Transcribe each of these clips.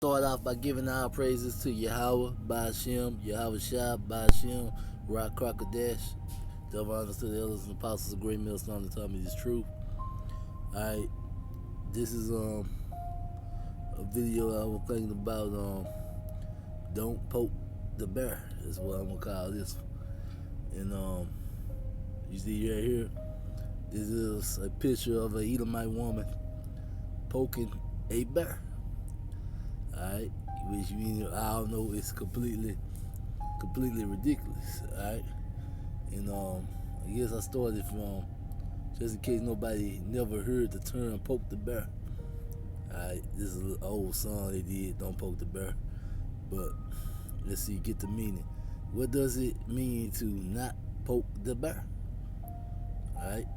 Start off by giving our praises to Yahweh, Ba'ashem, Yahweh Shah, Ba'ashem, Rock Crocodish. Double honors to the elders and apostles of Great Millstone that taught me this truth. Alright, this is a video I was thinking about. Don't poke the bear is what I'm gonna call this. And you see right here, this is a picture of a Edomite woman poking a bear. Alright, which means I don't know, it's completely ridiculous. Alright, and I guess I started from just in case nobody never heard the term "poke the bear." Alright, this is an old song they did, "Don't Poke the Bear," but let's see, get the meaning. What does it mean to not poke the bear? Alright,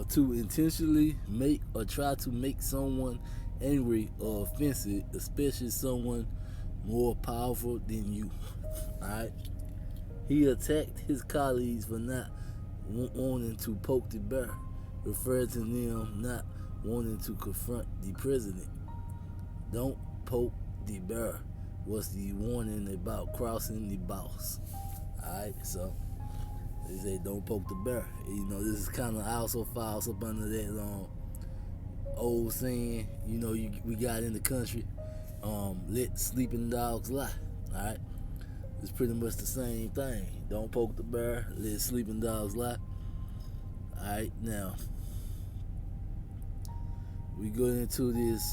to intentionally make or try to make someone angry or offensive, especially someone more powerful than you. Alright, he attacked his colleagues for not wanting to poke the bear, referring to them not wanting to confront the president. Don't poke the bear was the warning about crossing the boss. Alright, so they say don't poke the bear. You know, this is kind of also falls up under that old saying, you know, we got in the country, let sleeping dogs lie. Alright, it's pretty much the same thing. Don't poke the bear, let sleeping dogs lie. Alright, now we go into this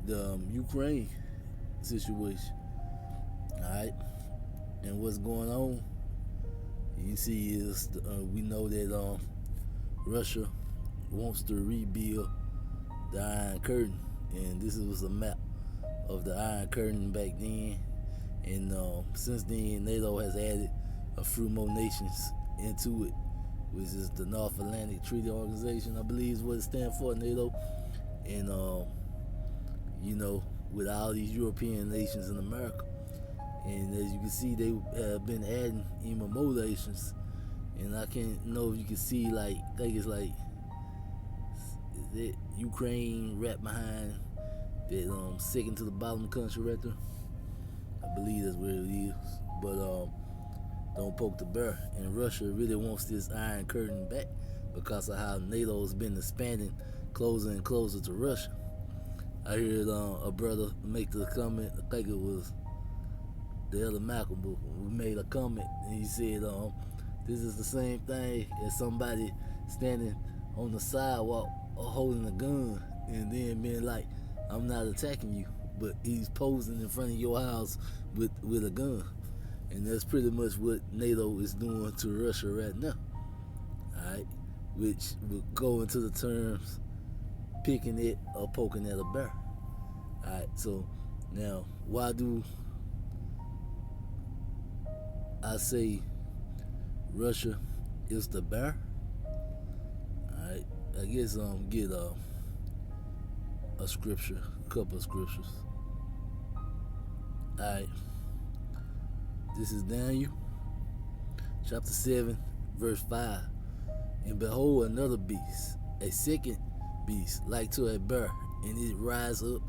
the Ukraine situation. Alright, and what's going on, you see, is we know that Russia wants to rebuild the Iron Curtain, and this was a map of the Iron Curtain back then. And since then, NATO has added a few more nations into it, which is the North Atlantic Treaty Organization, I believe is what it stands for, NATO. And you know, with all these European nations in America, and as you can see, they have been adding even more nations. And I can't know if you can see, like, I think it's like that Ukraine right behind that second to the bottom country right there. I believe that's where it is. But don't poke the bear. And Russia really wants this Iron Curtain back because of how NATO's been expanding closer and closer to Russia. I heard a brother make the comment, I think it was the other Malcolm, who made a comment, and he said this is the same thing as somebody standing on the sidewalk holding a gun and then being like, I'm not attacking you, but he's posing in front of your house with a gun. And that's pretty much what NATO is doing to Russia right now. Alright, which will go into the terms picking it or poking at a bear. Alright, so now why do I say Russia is the bear? Alright, I guess get a scripture, a couple of scriptures. Alright, this is Daniel chapter 7 verse 5. And behold, another beast, a second beast, like to a bear, and it rise up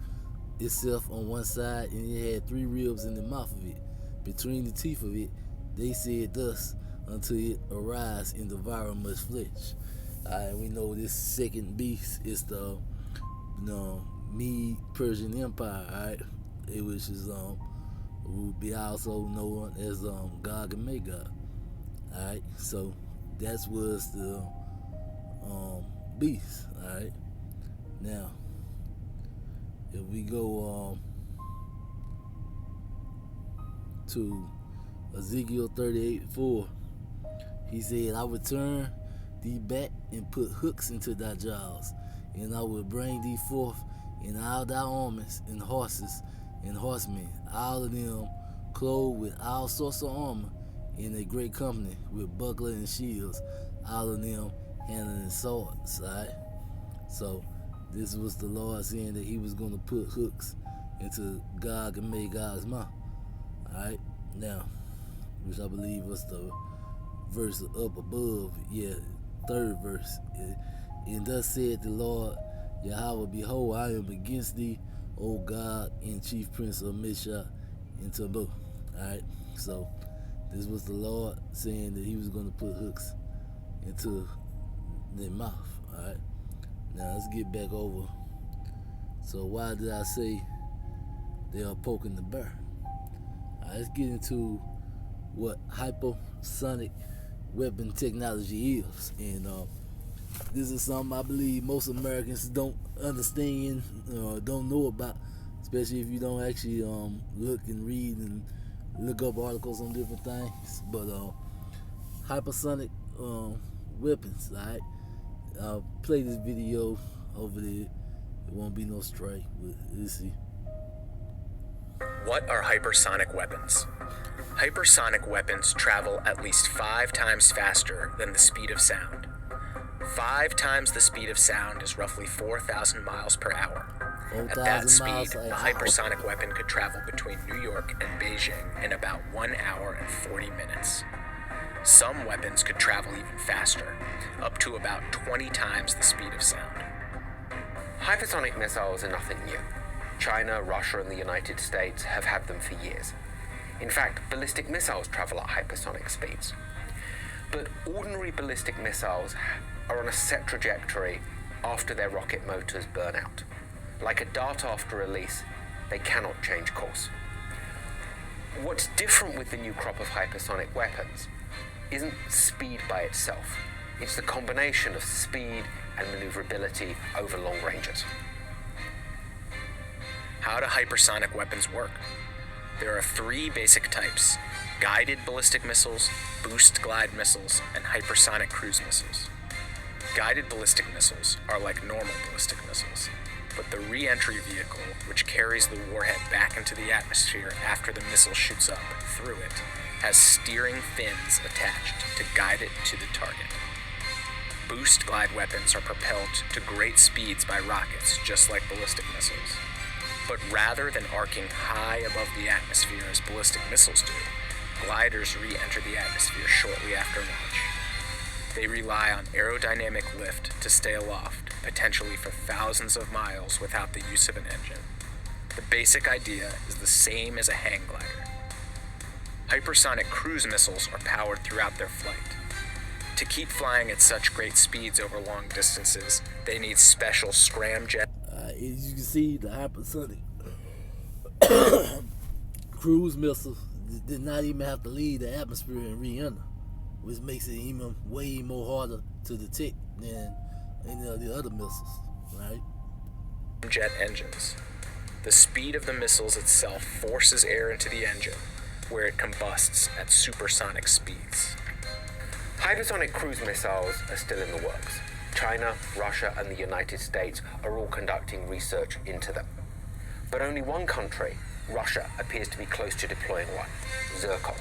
itself on one side, and it had 3 ribs in the mouth of it. Between the teeth of it, they said thus until it arise and devour much flesh. We know this second beast is the Mede-Persian Empire, alright, which is would be also known as Gog and Magog. Alright, so that was the beast. Alright, now if we go to Ezekiel 38:4, he said, I will turn thee back and put hooks into thy jaws, and I will bring thee forth in all thy armies and horses and horsemen, all of them clothed with all sorts of armor, in a great company with buckler and shields, all of them handling swords. Alright, so this was the Lord saying that he was going to put hooks into Gog and Magog's mouth. Alright, now, which I believe was the verse up above, third verse. And thus said the Lord Yahweh, behold, I am against thee, O God and chief prince of Meshach and Tubal. Alright, so this was the Lord saying that he was going to put hooks into their mouth. Alright, now let's get back over. So why did I say they are poking the bear? Alright, let's get into what hypersonic weapon technology is. And this is something I believe most Americans don't understand or don't know about, especially if you don't actually look and read and look up articles on different things. But hypersonic weapons, alright? I'll play this video over there. It won't be no strike, but let's see. What are hypersonic weapons? Hypersonic weapons travel at least 5 times faster than the speed of sound. 5 times the speed of sound is roughly 4,000 miles per hour. At that speed, a hypersonic weapon could travel between New York and Beijing in about 1 hour and 40 minutes. Some weapons could travel even faster, up to about 20 times the speed of sound. Hypersonic missiles are nothing new. China, Russia, and the United States have had them for years. In fact, ballistic missiles travel at hypersonic speeds. But ordinary ballistic missiles are on a set trajectory after their rocket motors burn out. Like a dart after release, they cannot change course. What's different with the new crop of hypersonic weapons isn't speed by itself. It's the combination of speed and maneuverability over long ranges. How do hypersonic weapons work? There are 3 basic types: guided ballistic missiles, boost glide missiles, and hypersonic cruise missiles. Guided ballistic missiles are like normal ballistic missiles, but the re-entry vehicle, which carries the warhead back into the atmosphere after the missile shoots up through it, has steering fins attached to guide it to the target. Boost glide weapons are propelled to great speeds by rockets, just like ballistic missiles. But rather than arcing high above the atmosphere as ballistic missiles do, gliders re-enter the atmosphere shortly after launch. They rely on aerodynamic lift to stay aloft, potentially for thousands of miles without the use of an engine. The basic idea is the same as a hang glider. Hypersonic cruise missiles are powered throughout their flight. To keep flying at such great speeds over long distances, they need special scramjet. As you can see, the hypersonic cruise missiles did not even have to leave the atmosphere and re-enter, which makes it even way more harder to detect than any of the other missiles, right? Jet engines. The speed of the missiles itself forces air into the engine, where it combusts at supersonic speeds. Hypersonic cruise missiles are still in the works. China, Russia, and the United States are all conducting research into them. But only one country, Russia, appears to be close to deploying one, Zircon,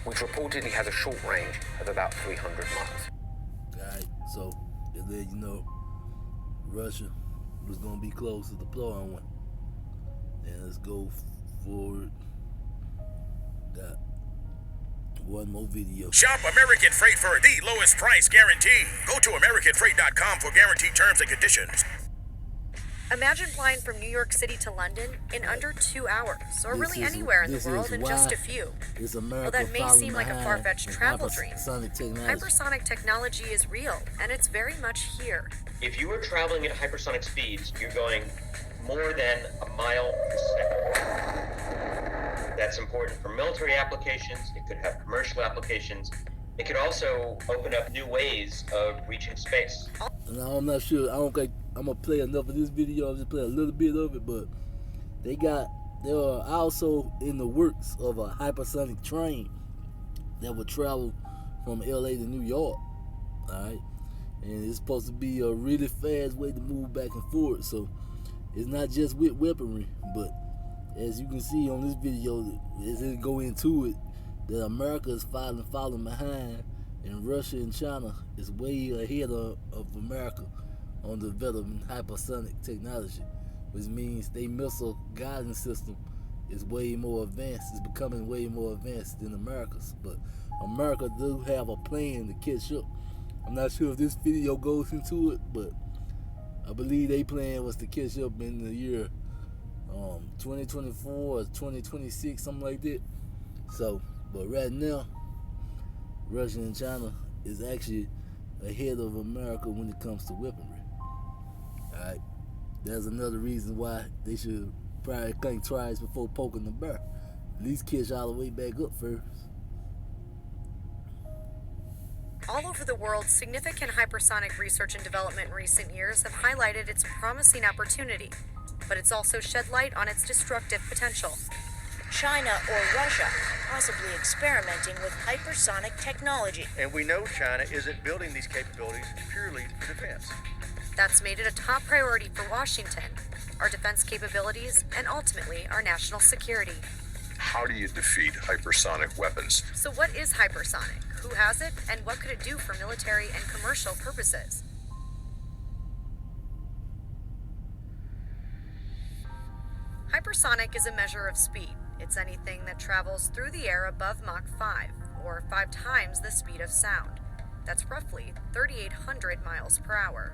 which reportedly has a short range of about 300 miles. Alright, so it let you know Russia was going to be close to deploying one. And let's go forward. Got one more video. Shop American Freight for the lowest price guarantee. Go to AmericanFreight.com for guaranteed terms and conditions. Imagine flying from New York City to London in under 2 hours, or really anywhere in the world in just a few. Well, that may seem like a far-fetched travel dream. Hypersonic technology is real, and it's very much here. If you are traveling at hypersonic speeds, you're going more than a mile per second. That's important for military applications. It could have commercial applications. It could also open up new ways of reaching space. And I'm not sure. I don't think I'm gonna play enough of this video. I'll just play a little bit of it. But they are also in the works of a hypersonic train that will travel from LA to New York. Alright, and it's supposed to be a really fast way to move back and forth. So it's not just with weaponry, but as you can see on this video, as it go into it, that America is following behind, and Russia and China is way ahead of America on developing hypersonic technology, which means their missile guidance system is way more advanced. It's becoming way more advanced than America's. But America do have a plan to catch up. I'm not sure if this video goes into it, but I believe they plan was to catch up in the year 2024 or 2026, something like that. So, but right now, Russia and China is actually ahead of America when it comes to weaponry. Alright, that's another reason why they should probably think twice before poking the bear. At least catch all the way back up first. All over the world, significant hypersonic research and development in recent years have highlighted its promising opportunity, but it's also shed light on its destructive potential. China or Russia possibly experimenting with hypersonic technology. And we know China isn't building these capabilities purely for defense. That's made it a top priority for Washington, our defense capabilities, and ultimately our national security. How do you defeat hypersonic weapons? So what is hypersonic? Who has it? And what could it do for military and commercial purposes? Hypersonic is a measure of speed. It's anything that travels through the air above Mach 5, or 5 times the speed of sound. That's roughly 3,800 miles per hour.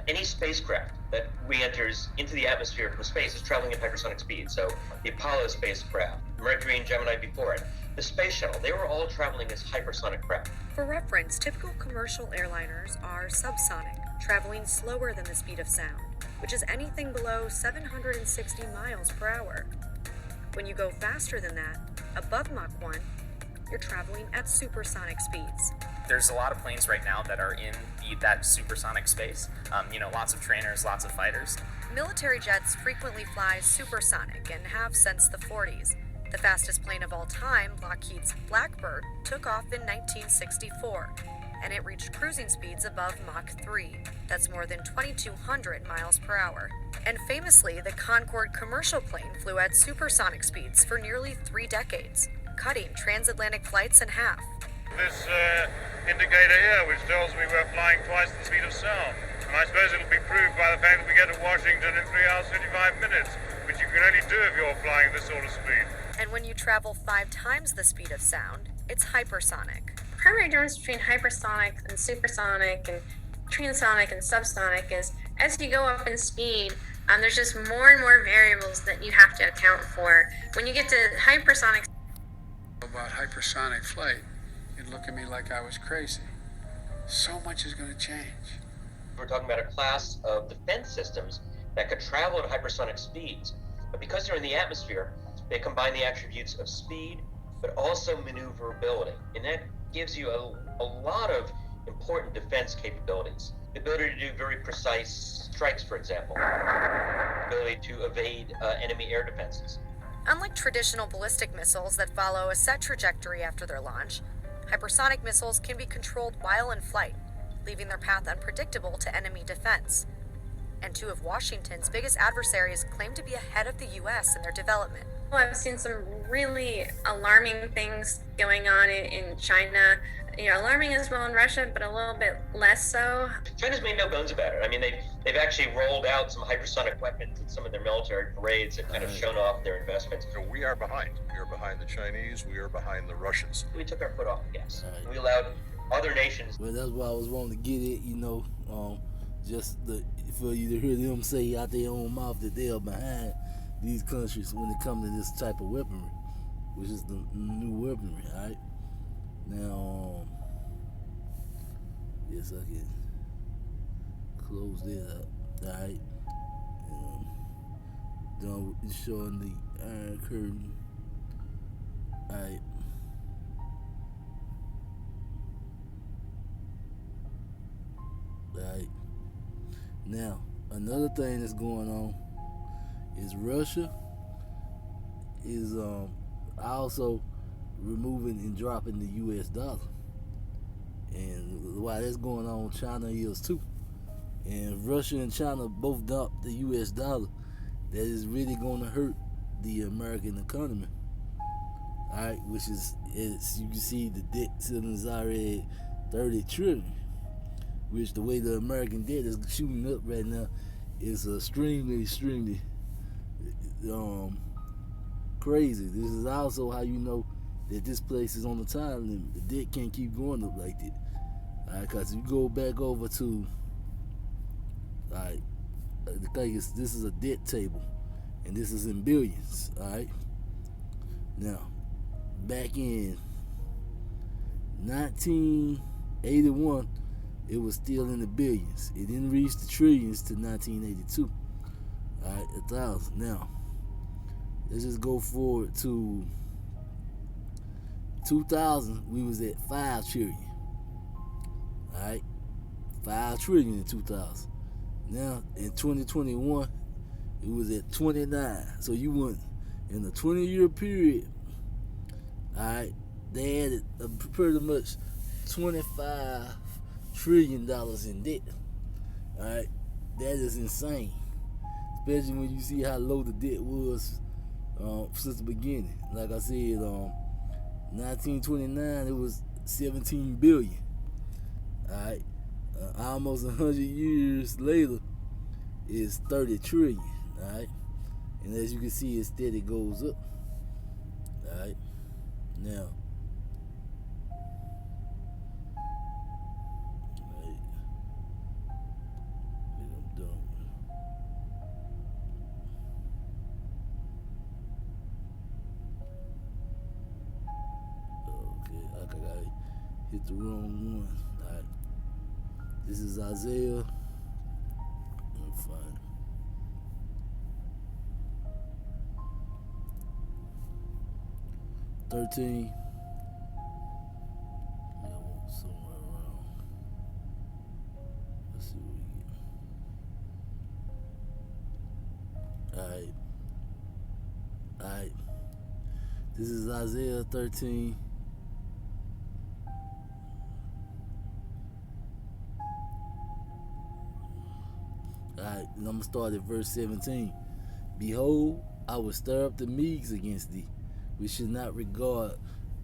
Any spacecraft that re-enters into the atmosphere from space is traveling at hypersonic speed. So the Apollo spacecraft, Mercury and Gemini before it, the space shuttle, they were all traveling as hypersonic craft. For reference, typical commercial airliners are subsonic, traveling slower than the speed of sound, which is anything below 760 miles per hour. When you go faster than that, above Mach 1, you're traveling at supersonic speeds. There's a lot of planes right now that are in that supersonic space. Lots of trainers, lots of fighters. Military jets frequently fly supersonic and have since the 40s. The fastest plane of all time, Lockheed's Blackbird, took off in 1964, and it reached cruising speeds above Mach 3. That's more than 2,200 miles per hour. And famously, the Concorde commercial plane flew at supersonic speeds for nearly 3 decades, cutting transatlantic flights in half. This indicator here, which tells me we're flying twice the speed of sound. And I suppose it'll be proved by the fact that we get to Washington in 3 hours 55 minutes, which you can only do if you're flying this sort of speed. And when you travel 5 times the speed of sound, it's hypersonic. The primary difference between hypersonic and supersonic and transonic and subsonic is as you go up in speed, there's just more and more variables that you have to account for. When you get to hypersonic... About hypersonic flight, you'd look at me like I was crazy. So much is going to change. We're talking about a class of defense systems that could travel at hypersonic speeds, but because they're in the atmosphere, they combine the attributes of speed, but also maneuverability, and that gives you a lot of important defense capabilities. The ability to do very precise strikes, for example, the ability to evade enemy air defenses. Unlike traditional ballistic missiles that follow a set trajectory after their launch, hypersonic missiles can be controlled while in flight, leaving their path unpredictable to enemy defense. And 2 of Washington's biggest adversaries claim to be ahead of the U.S. in their development. Well, I've seen some really alarming things going on in China. Alarming as well in Russia, but a little bit less so. China's made no bones about it. I mean, they've actually rolled out some hypersonic weapons in some of their military parades and kind of shown off their investments. So we are behind. We are behind the Chinese. We are behind the Russians. We took our foot off the gas. We allowed other nations. Well, that's why I was wanting to get it, for you to hear them say out their own mouth that they are behind these countries when it comes to this type of weaponry, which is the new weaponry, all right? Now, yes, I can close that up, all right? Done showing the Iron Curtain, all right? All right. Now, another thing that's going on is Russia is also removing and dropping the U.S. dollar. And while that's going on, China is too. And Russia and China both dumped the U.S. dollar. That is really going to hurt the American economy. All right, which is you can see the debt ceiling is already 30 trillion. Which the way the American debt is shooting up right now is extremely crazy. This is also how you know that this place is on the time limit. The debt can't keep going up like that. All right, because if you go back over to Alright. The thing is, this is a debt table, and this is in billions. Alright. Now, back in 1981, it was still in the billions. It didn't reach the trillions to 1982. Alright, 1,000. Now, let's just go forward to 2000. We was at 5 trillion. Alright, 5 trillion in 2000. Now, in 2021, it was at 29. So you went in a 20-year period. Alright, they added pretty much $25 trillion in debt. Alright, that is insane. Especially when you see how low the debt was since the beginning. Like I said, 1929 it was 17 billion. Alright, almost 100 years later, it's 30 trillion. Alright, and as you can see, it steady goes up. Alright, now. Hit the wrong one. Alright. This is Isaiah. I'm fine. $13. Yeah, I want somewhere around. Let's see what we get. Alright. This is Isaiah 13. Alright, and I'm going to start at verse 17. Behold, I will stir up the Medes against thee. We should not regard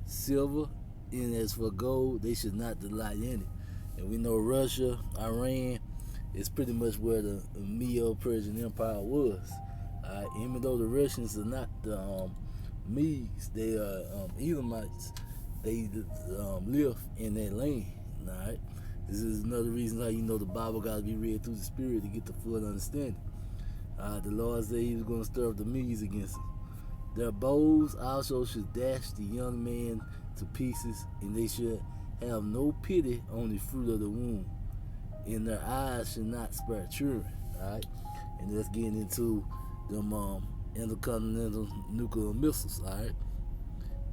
silver, and as for gold, they should not delight in it. And we know Russia, Iran, is pretty much where the Medo-Persian Empire was. Alright, even though the Russians are not the Medes, they are Edomites. They live in that land. Alright. This is another reason how you know the Bible got to be read through the Spirit to get the full understanding. The Lord said he was going to stir up the Medes against them. Their bows also should dash the young man to pieces, and they should have no pity on the fruit of the womb. And their eyes should not spare children. Alright? And let's get into them intercontinental nuclear missiles. Alright?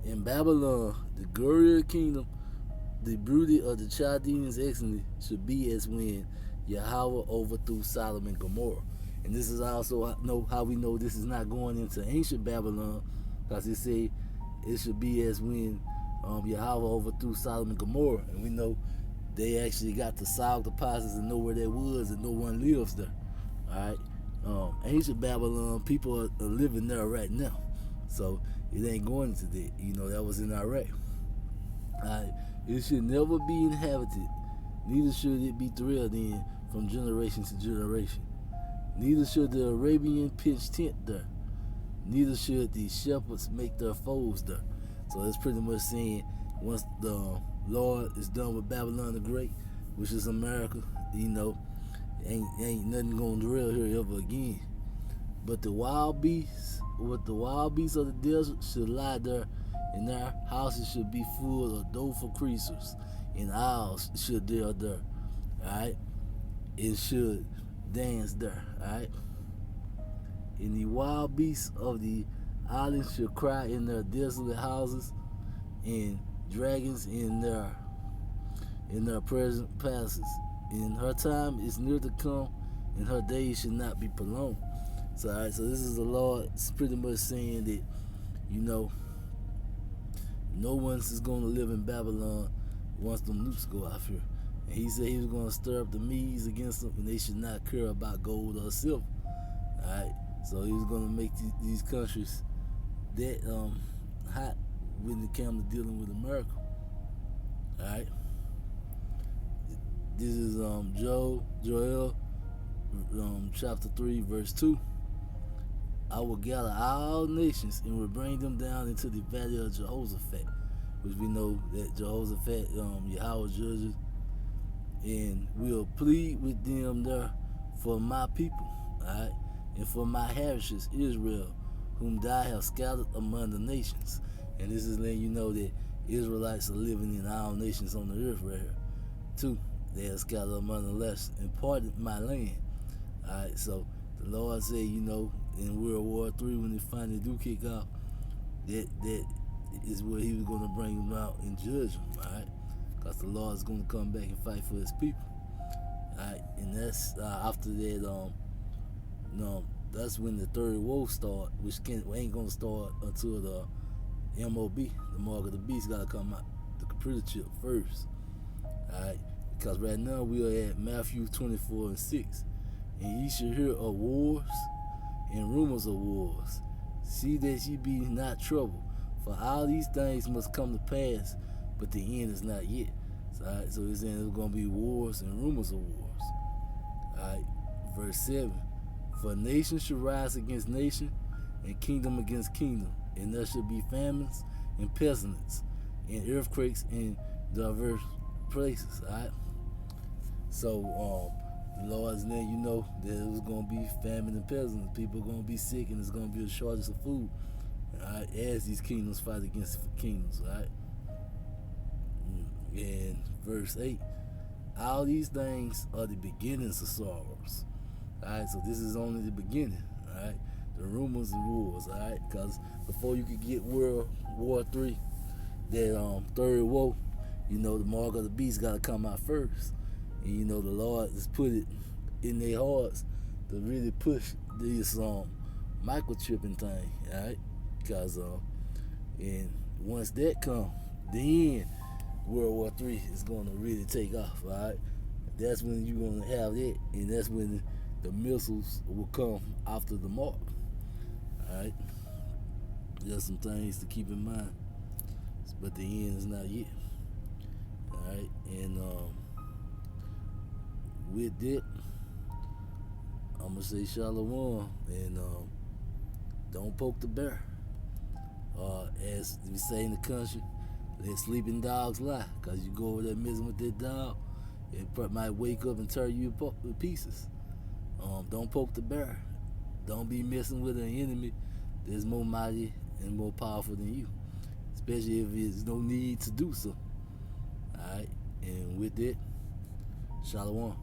In Babylon, the glory of the kingdom, the beauty of the Chaldeans' excellence should be as when Yahweh overthrew Sodom and Gomorrah. And this is also how we know this is not going into ancient Babylon, because it say it should be as when Yahweh overthrew Sodom and Gomorrah. And we know they actually got the salt deposits and know where that was, and no one lives there. Alright? Ancient Babylon, people are living there right now. So it ain't going into that. You know, that was in Iraq. Alright? It should never be inhabited, neither should it be dwelled in from generation to generation. Neither should the Arabian pitch tent there, neither should the shepherds make their foes there. So it's pretty much saying once the Lord is done with Babylon the Great, which is America, you know, ain't nothing gonna dwell here ever again. But the wild beasts, of the desert should lie there, and their houses should be full of doleful creatures, and owls should dwell there. Alright? It should dance there. Alright? And the wild beasts of the islands should cry in their desolate houses, and dragons in their present palaces. And her time is near to come, and her days should not be prolonged. So, alright, so this is the Lord pretty much saying that, you know, no one is going to live in Babylon once them nukes go out here. And he said he was going to stir up the Medes against them, and they should not care about gold or silver. Alright, so he was going to make these countries that hot when it came to dealing with America. Alright, this is Joel chapter 3 verse 2. I will gather all nations and will bring them down into the valley of Jehoshaphat, which we know that Jehoshaphat, Yahweh judges, and will plead with them there for my people, alright, and for my heritage Israel, whom thou hast scattered among the nations. And this is letting you know that Israelites are living in all nations on the earth right here. 2, they are scattered among the less and parted my land. Alright, so the Lord said, you know, in World War III, when they finally do kick off, that is where he was going to bring them out and judge them, alright? Because the Lord is going to come back and fight for his people. Alright, and that's after that, that's when the third woe start, which ain't going to start until the MOB, the mark of the beast, got to come out, the computer chip first. Alright, because right now we are at Matthew 24:6. And ye shall hear of wars and rumors of wars. See that ye be not troubled, for all these things must come to pass, but the end is not yet. So, alright, so it's saying there's going to be wars and rumors of wars. Alright, verse 7. For nation shall rise against nation, and kingdom against kingdom, and there shall be famines and pestilence, and earthquakes in diverse places. Alright, so the Lord's letting you know that it was going to be famine and pestilence. People are going to be sick, and there's going to be a shortage of food. Alright, as these kingdoms fight against kingdoms. Alright, and verse 8. All these things are the beginnings of sorrows. Alright, so this is only the beginning. Alright, the rumors and wars. Alright, because before you could get World War III, that third woe, you know, the mark of the beast got to come out first. And you know, the Lord has put it in their hearts to really push this microchipping thing. Alright, because and once that comes, then World War III is going to really take off. Alright, that's when you're going to have that, and that's when the missiles will come after the mark. Alright, there's some things to keep in mind, but the end is not yet. Alright, and with that, I'm gonna say shalom, and don't poke the bear. As we say in the country, let sleeping dogs lie, because you go over there messing with that dog, it might wake up and tear you to pieces. Don't poke the bear. Don't be messing with an enemy that's more mighty and more powerful than you, especially if there's no need to do so. Alright, and with that, shalom.